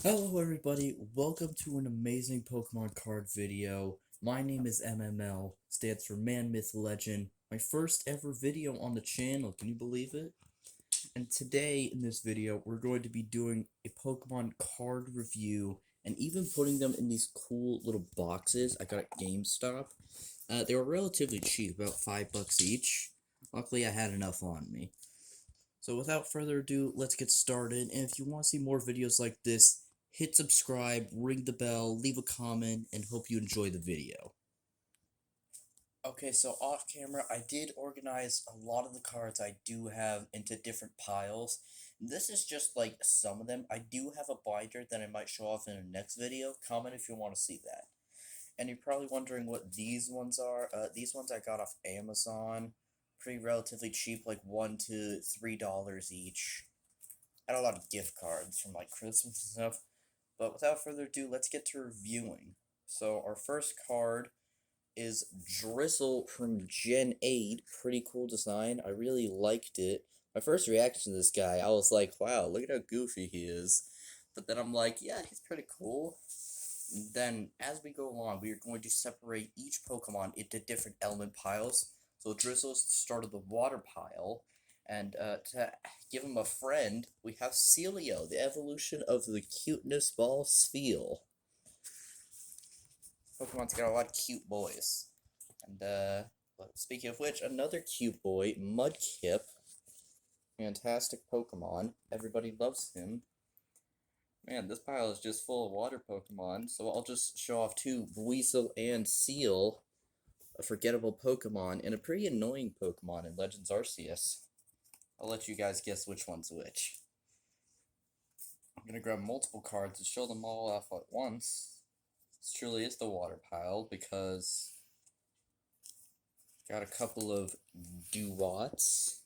Hello everybody, welcome to an amazing Pokemon card video. My name is MML, stands for Man Myth Legend. My first ever video on the channel, can you believe it? And today in this video, we're going to be doing a Pokemon card review and even putting them in these cool little boxes I got at GameStop. They were relatively cheap, about $5 each. Luckily I had enough on me. So without further ado, let's get started, and if you want to see more videos like this, hit subscribe, ring the bell, leave a comment, and hope you enjoy the video. Okay, so off camera, I did organize a lot of the cards I do have into different piles. This is just like some of them. I do have a binder that I might show off in the next video. Comment if you want to see that. And you're probably wondering what these ones are. These ones I got off Amazon. Pretty relatively cheap, like $1 to $3 each. I had a lot of gift cards from like Christmas and stuff. But without further ado, let's get to reviewing. So our first card is Drizzle from Gen 8. Pretty cool design. I really liked it. My first reaction to this guy, I was like, wow, look at how goofy he is. But then I'm like, yeah, he's pretty cool. And then, as we go along, we are going to separate each Pokemon into different element piles. So Drizzle is the start of the water pile. And to give him a friend, we have Celio, the evolution of the cuteness ball Spheal. Pokemon's got a lot of cute boys. And, speaking of which, another cute boy, Mudkip. Fantastic Pokemon. Everybody loves him. Man, this pile is just full of water Pokemon, so I'll just show off two, Buizel and Seal, a forgettable Pokemon, and a pretty annoying Pokemon in Legends Arceus. I'll let you guys guess which one's which. I'm gonna grab multiple cards to show them all off at once. This truly is the water pile, because got a couple of Duats.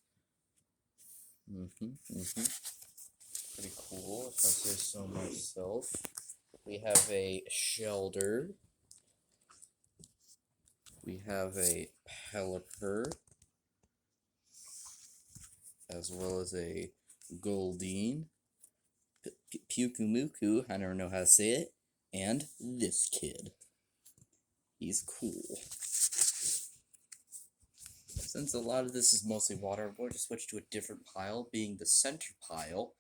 Pretty cool, if I say so myself. We have a Shelder. We have a Pelipper. As well as a Goldeen. Pyukumuku, I don't know how to say it. And this kid. He's cool. Since a lot of this is mostly water, I'm going to switch to a different pile, being the center pile.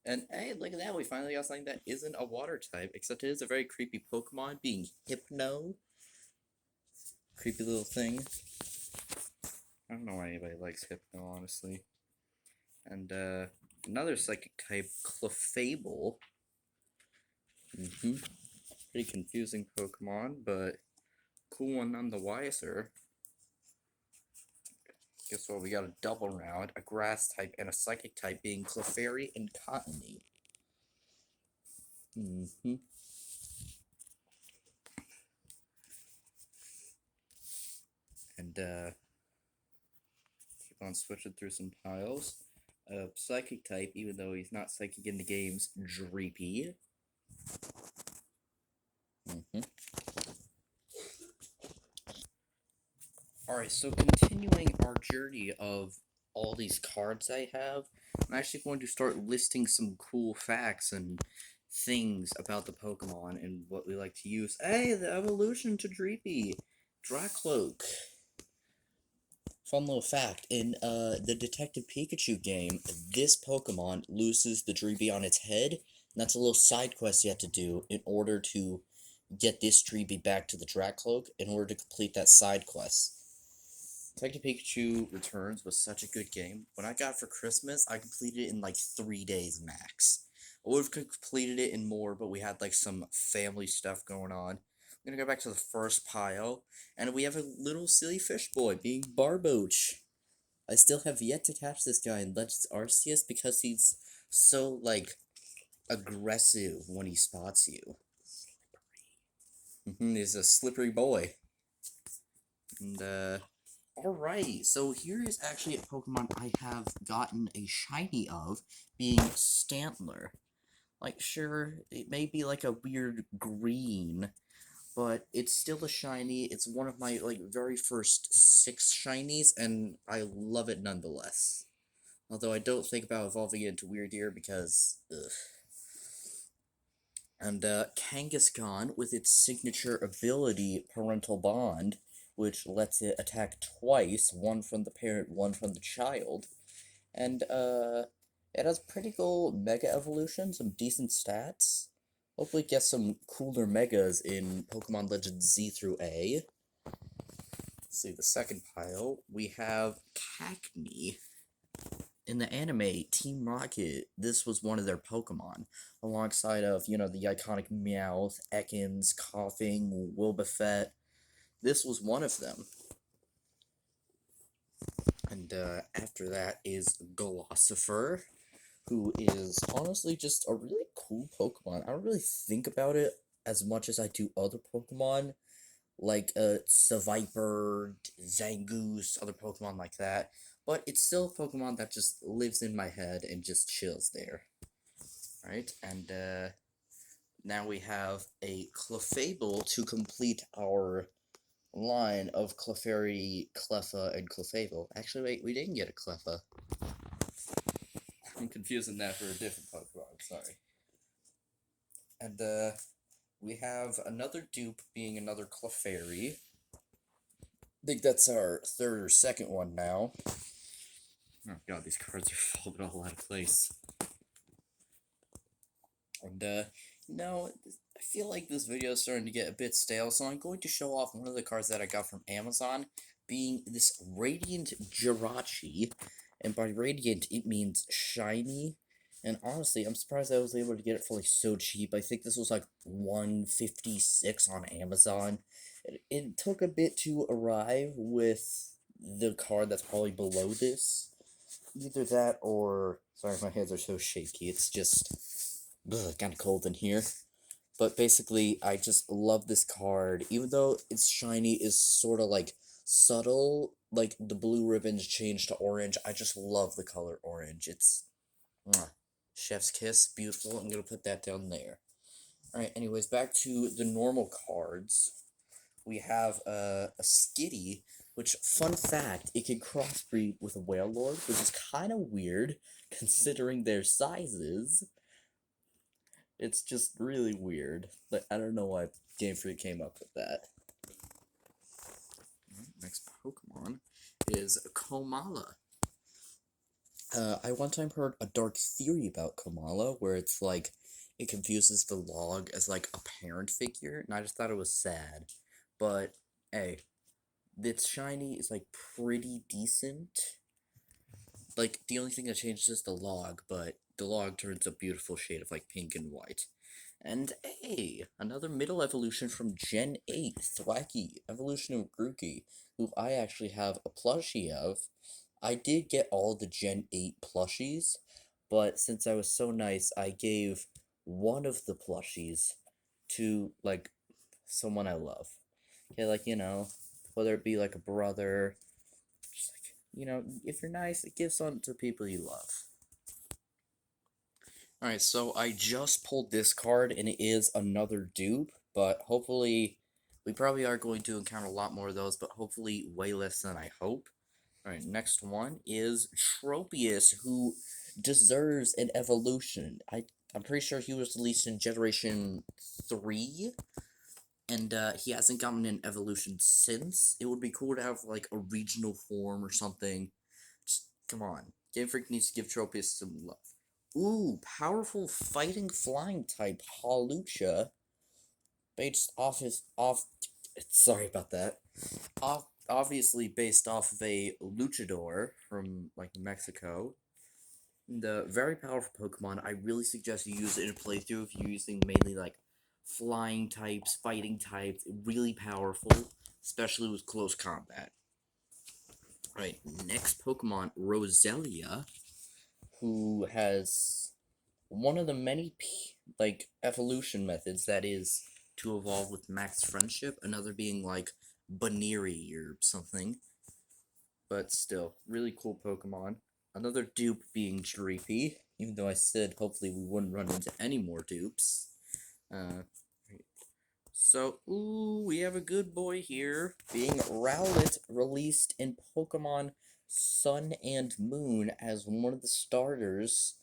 And hey, look at that, we finally got something that isn't a water type, except it is a very creepy Pokemon, being Hypno. Creepy little thing. I don't know why anybody likes Hypno, honestly. And, another psychic type, Clefable. Pretty confusing Pokemon, but cool one none the wiser. Guess what, we got a double round, a grass type and a psychic type, being Clefairy and Cottonee. And, keep on switching through some piles. Psychic type, even though he's not psychic in the games, Dreepy. Alright, so continuing our journey of all these cards I have, I'm actually going to start listing some cool facts and things about the Pokemon and what we like to use. Hey, the evolution to Dreepy! Dracloak. Fun little fact, in the Detective Pikachu game, this Pokemon loses the Dreepy on its head, and that's a little side quest you have to do in order to get this Dreepy back to the Dracloak in order to complete that side quest. Detective Pikachu Returns was such a good game. When I got it for Christmas, I completed it in like 3 days max. I would have completed it in more, but we had like some family stuff going on. I'm gonna go back to the first pile, and we have a little silly fish boy being Barboach. I still have yet to catch this guy in Legends Arceus because he's so, like, aggressive when he spots you. He's a slippery boy. And, alright, so here is actually a Pokemon I have gotten a shiny of, being Stantler. Like, sure, it may be like a weird green, but it's still a shiny. It's one of my, like, very first 6 shinies, and I love it nonetheless. Although I don't think about evolving it into Weirdeer because, ugh. And Kangaskhan, with its signature ability, Parental Bond, which lets it attack twice, one from the parent, one from the child. And it has pretty cool Mega Evolution, some decent stats. Hopefully get some cooler Megas in Pokemon Legends Z through A. Let's see, the second pile, we have Cacnea. In the anime, Team Rocket, this was one of their Pokemon, alongside of, the iconic Meowth, Ekans, Coughing, Wobbuffet. This was one of them. And after that is Gossifleur, who is honestly just a really cool Pokemon. I don't really think about it as much as I do other Pokemon, like Seviper, Zangoose, other Pokemon like that. But it's still a Pokemon that just lives in my head and just chills there. Right? And now we have a Clefable to complete our line of Clefairy, Cleffa, and Clefable. Actually, wait, we didn't get a Cleffa. I'm confusing that for a different Pokemon, sorry. And we have another dupe being another Clefairy. I think that's our third or second one now. Oh god, these cards are folded all out of place. And, I feel like this video is starting to get a bit stale, so I'm going to show off one of the cards that I got from Amazon, being this Radiant Jirachi. And by Radiant, it means shiny. And honestly, I'm surprised I was able to get it for, like, so cheap. I think this was, like, $156 on Amazon. It took a bit to arrive with the card that's probably below this. Either that or... Sorry, my hands are so shaky. It's just... kind of cold in here. But basically, I just love this card. Even though its shiny is sort of, like, subtle, like, the blue ribbons change to orange, I just love the color orange. It's... chef's kiss. Beautiful. I'm gonna put that down there. Alright, anyways, back to the normal cards. We have a Skitty, which, fun fact, it can crossbreed with a Wailord, which is kind of weird, considering their sizes. It's just really weird. Like, I don't know why Game Freak came up with that. Next Pokemon is Komala. I one time heard a dark theory about Komala, where it's like, it confuses the log as like a parent figure, and I just thought it was sad. But, hey, its shiny is like pretty decent. Like, the only thing that changes is the log, but the log turns a beautiful shade of like pink and white. And hey, another middle evolution from Gen 8, Thwackey, evolution of Grookey, who I actually have a plushie of. I did get all the Gen 8 plushies, but since I was so nice, I gave one of the plushies to, like, someone I love. Okay, like, whether it be, like, a brother, just, like, if you're nice, give something to people you love. Alright, so I just pulled this card, and it is another dupe, but hopefully, we probably are going to encounter a lot more of those, but hopefully way less than I hope. Alright, next one is Tropius, who deserves an evolution. I'm pretty sure he was released in Generation 3, and he hasn't gotten an evolution since. It would be cool to have, like, a regional form or something. Just, come on. Game Freak needs to give Tropius some love. Ooh, powerful fighting flying type Hawlucha. Based off sorry about that. Obviously based off of a luchador from like Mexico. The very powerful Pokemon. I really suggest you use it in a playthrough if you're using mainly like flying types, fighting types. Really powerful, especially with close combat. Alright, next Pokemon, Roselia, who has one of the many evolution methods that is to evolve with max friendship, another being like Baneri or something. But still, really cool Pokemon. Another dupe being Dreepy, even though I said hopefully we wouldn't run into any more dupes. So, we have a good boy here, being Rowlet, released in Pokemon Sun and Moon as one of the starters.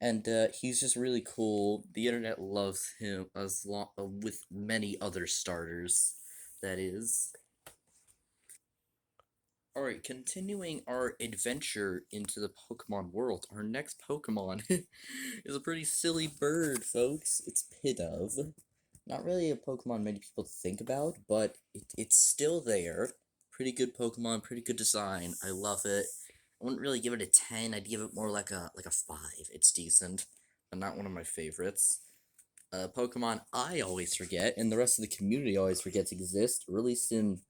and he's just really cool. The internet loves him with many other starters. That is. Alright, continuing our adventure into the Pokemon world, our next Pokemon is a pretty silly bird, folks. It's Pidove. Not really a Pokemon many people think about, but it's still there. Pretty good Pokemon, pretty good design. I love it. I wouldn't really give it a 10. I'd give it more like a 5. It's decent, but not one of my favorites. Pokemon I always forget, and the rest of the community always forgets exist, released in,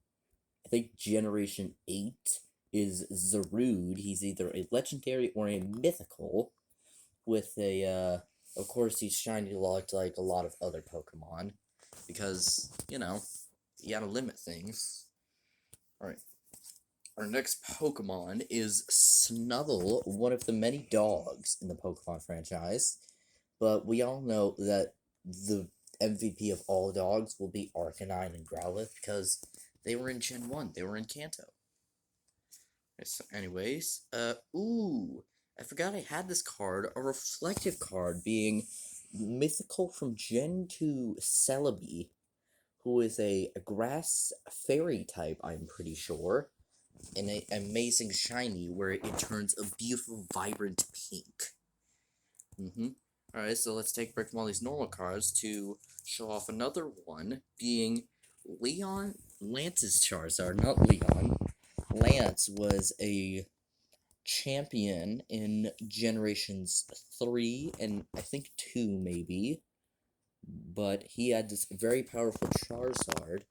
I think, Generation 8, is Zarude. He's either a legendary or a mythical, with of course, he's shiny locked like a lot of other Pokemon, because, you gotta limit things. Alright. Our next Pokemon is Snubble, one of the many dogs in the Pokemon franchise, but we all know that the MVP of all dogs will be Arcanine and Growlithe, because they were in Gen 1, they were in Kanto. So anyways, ooh, I forgot I had this card, a reflective card, being mythical from Gen 2 Celebi, who is a grass fairy type, I'm pretty sure, and an amazing shiny where it turns a beautiful, vibrant pink. Alright, so let's take a break from all these normal cards to show off another one, being Lance's Charizard, not Leon. Lance was a champion in Generations 3 and I think 2 maybe, but he had this very powerful Charizard,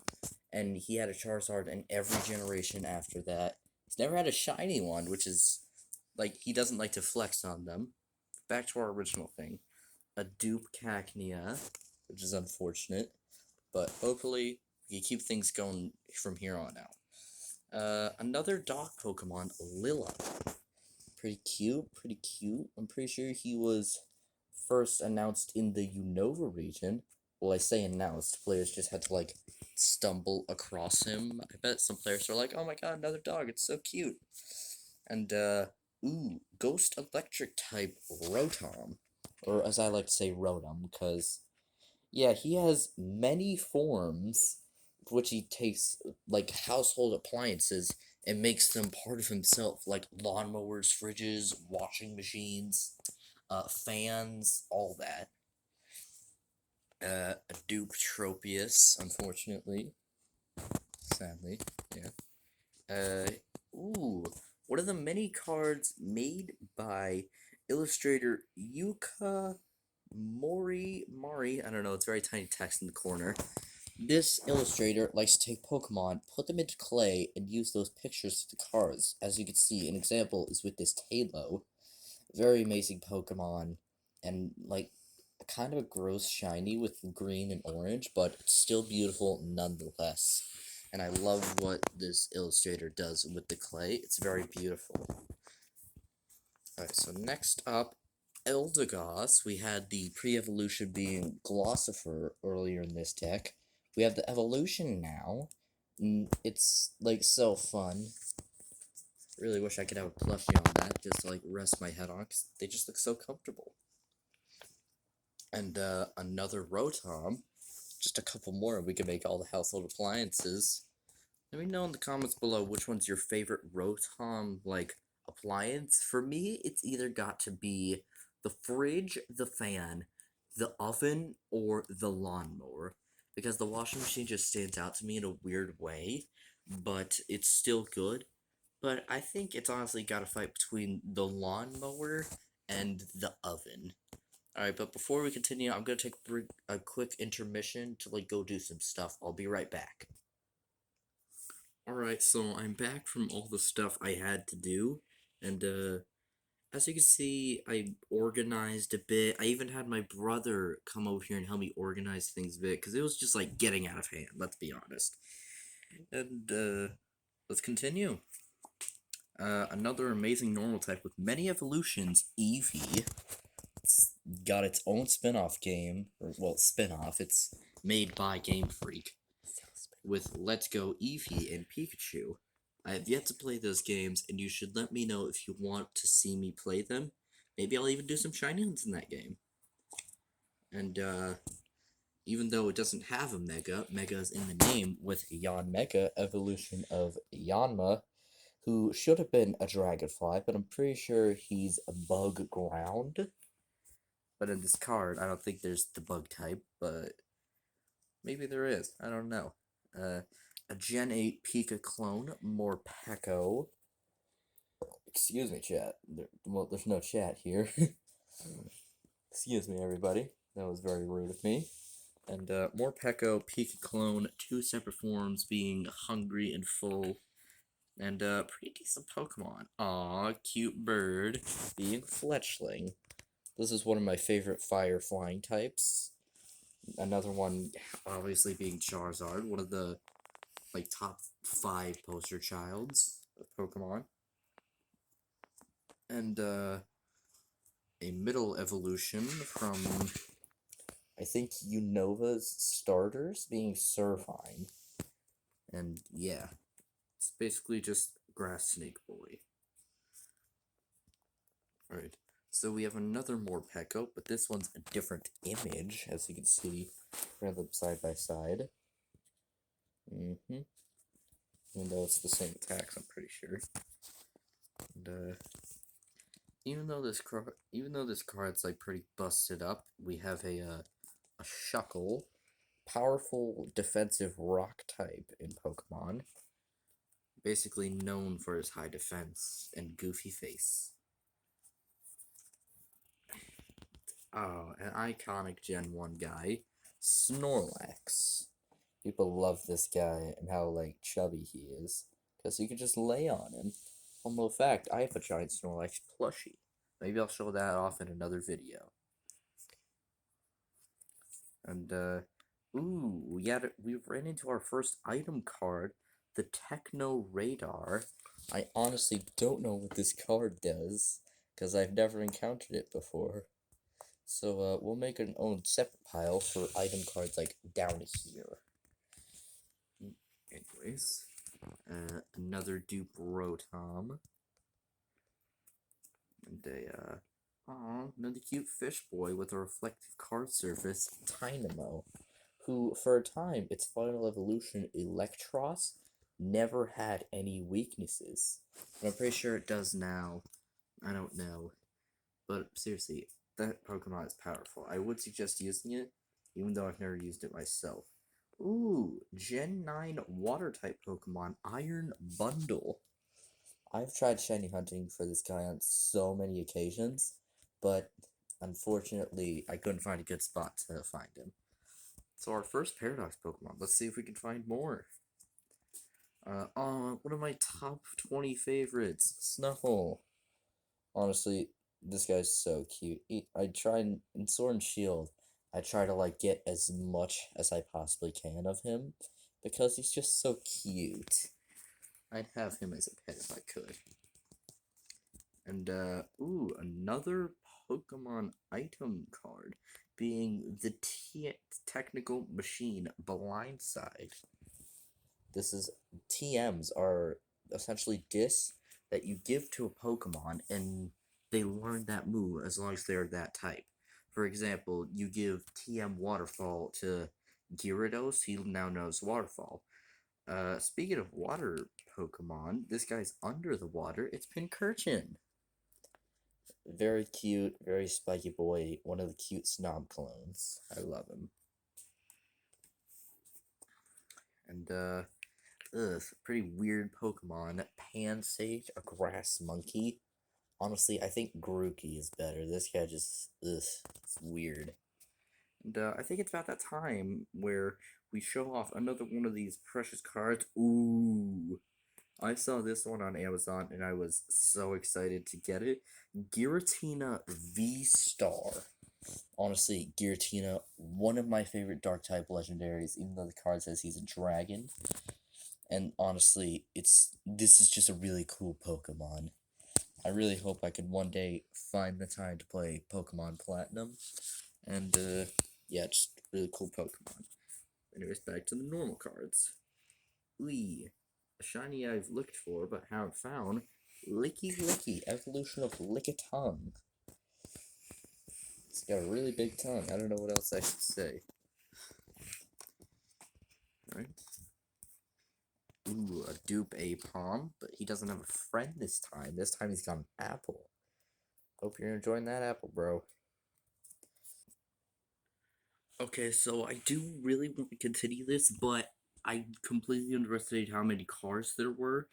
and he had a Charizard in every generation after that. He's never had a shiny one, which is, like, he doesn't like to flex on them. Back to our original thing. A dupe Cacnea, which is unfortunate, but hopefully we can keep things going from here on out. Another dog Pokemon, Lilla. Pretty cute, pretty cute. I'm pretty sure he was first announced in the Unova region. Well, I say announced, players just had to, like, stumble across him. I bet some players are like, oh my god, another dog, it's so cute. And, ooh, Ghost Electric type Rotom. Or as I like to say, Rotom, because, yeah, he has many forms, which he takes, like, household appliances, and makes them part of himself, like lawnmowers, fridges, washing machines, fans, all that. A dupe Tropius, unfortunately. Sadly, yeah. Ooh, one of the many cards made by illustrator Yuka Mari, I don't know, it's very tiny text in the corner. This illustrator likes to take Pokemon, put them into clay, and use those pictures to the cards. As you can see, an example is with this Halo. Very amazing Pokemon, and, like, kind of a gross shiny with green and orange, but it's still beautiful nonetheless. And I love what this illustrator does with the clay. It's very beautiful. Alright, so next up, Eldegoss. We had the pre-evolution being Glossifer earlier in this deck. We have the evolution now. It's, like, so fun. Really wish I could have a plushie on that, just to, like, rest my head on, because they just look so comfortable. And, another Rotom. Just a couple more, and we can make all the household appliances. Let me know in the comments below which one's your favorite Rotom, like, appliance. For me, it's either got to be the fridge, the fan, the oven, or the lawnmower. Because the washing machine just stands out to me in a weird way, but it's still good. But I think it's honestly got to fight between the lawnmower and the oven. Alright, but before we continue, I'm going to take a quick intermission to, like, go do some stuff. I'll be right back. Alright, so I'm back from all the stuff I had to do, and, as you can see, I organized a bit. I even had my brother come over here and help me organize things a bit, because it was just, like, getting out of hand, let's be honest. And, let's continue. Another amazing normal type with many evolutions, Eevee. It's got its own spin-off game, or, well, spin-off, it's made by Game Freak, with Let's Go Eevee and Pikachu. I have yet to play those games, and you should let me know if you want to see me play them. Maybe I'll even do some shiny hunts in that game. And, even though it doesn't have a Mega, Mega's in the name with Yanmega, evolution of Yanma, who should have been a Dragonfly, but I'm pretty sure he's a bug ground. But in this card, I don't think there's the bug type, but maybe there is. I don't know. A Gen 8 Pika clone, Morpeko. Excuse me, chat. Well, there's no chat here. Excuse me, everybody. That was very rude of me. And Morpeko, Pika clone, 2 separate forms, being hungry and full. And pretty decent Pokemon. Aw, cute bird, being Fletchling. This is one of my favorite fire flying types. Another one, obviously, being Charizard, one of the top 5 poster childs of Pokemon. And a middle evolution from, I think, Unova's starters, being Servine. And yeah, it's basically just Grass Snake Boy. Alright, so we have another Morpeko, but this one's a different image, as you can see. We're them side by side. Even though it's the same attacks, I'm pretty sure. And even though this card's pretty busted up, we have a Shuckle, powerful defensive rock type in Pokemon, basically known for his high defense and goofy face. Oh, an iconic Gen 1 guy, Snorlax. People love this guy and how, chubby he is, because you can just lay on him. Fun little fact, I have a giant Snorlax plushie. Maybe I'll show that off in another video. And, we ran into our first item card, the Techno Radar. I honestly don't know what this card does, because I've never encountered it before. So, we'll make an own separate pile for item cards, down here. Anyways, another dupe Rotom. And another cute fish boy with a reflective card surface, Tynamo, who, for a time, its final evolution, Electros, never had any weaknesses. But I'm pretty sure it does now. I don't know. But seriously, that Pokemon is powerful. I would suggest using it, even though I've never used it myself. Ooh, Gen 9 Water-type Pokemon, Iron Bundle. I've tried shiny hunting for this guy on so many occasions, but unfortunately, I couldn't find a good spot to find him. So our first Paradox Pokemon, let's see if we can find more. One of my top 20 favorites, Snuffle. Honestly, this guy's so cute. I tried, in Sword and Shield, I try to, get as much as I possibly can of him, because he's just so cute. I'd have him as a pet if I could. And, another Pokemon item card, being the Technical Machine Blindside. TMs are essentially discs that you give to a Pokemon, and they learn that move as long as they're that type. For example, you give TM Waterfall to Gyarados, he now knows Waterfall. Speaking of water Pokemon, this guy's under the water, it's Pincurchin. Very cute, very spiky boy, one of the cute snob clones. I love him. And, pretty weird Pokemon. Pansage, a grass monkey. Honestly, I think Grookey is better. This guy just, it's weird. And, I think it's about that time where we show off another one of these precious cards. Ooh. I saw this one on Amazon, and I was so excited to get it. Giratina V-Star. Honestly, Giratina, one of my favorite Dark-type legendaries, even though the card says he's a dragon. And honestly, this is just a really cool Pokemon. I really hope I could one day find the time to play Pokemon Platinum. And, yeah, just really cool Pokemon. Anyways, back to the normal cards. A shiny I've looked for but haven't found. Licky Licky, evolution of Lickitung. He's got a really big tongue. I don't know what else I should say. Right? Ooh, a dupe Aipom, but he doesn't have a friend this time. This time he's got an apple. Hope you're enjoying that apple, bro. Okay, so I do really want to continue this, but I completely underestimated how many cars there were,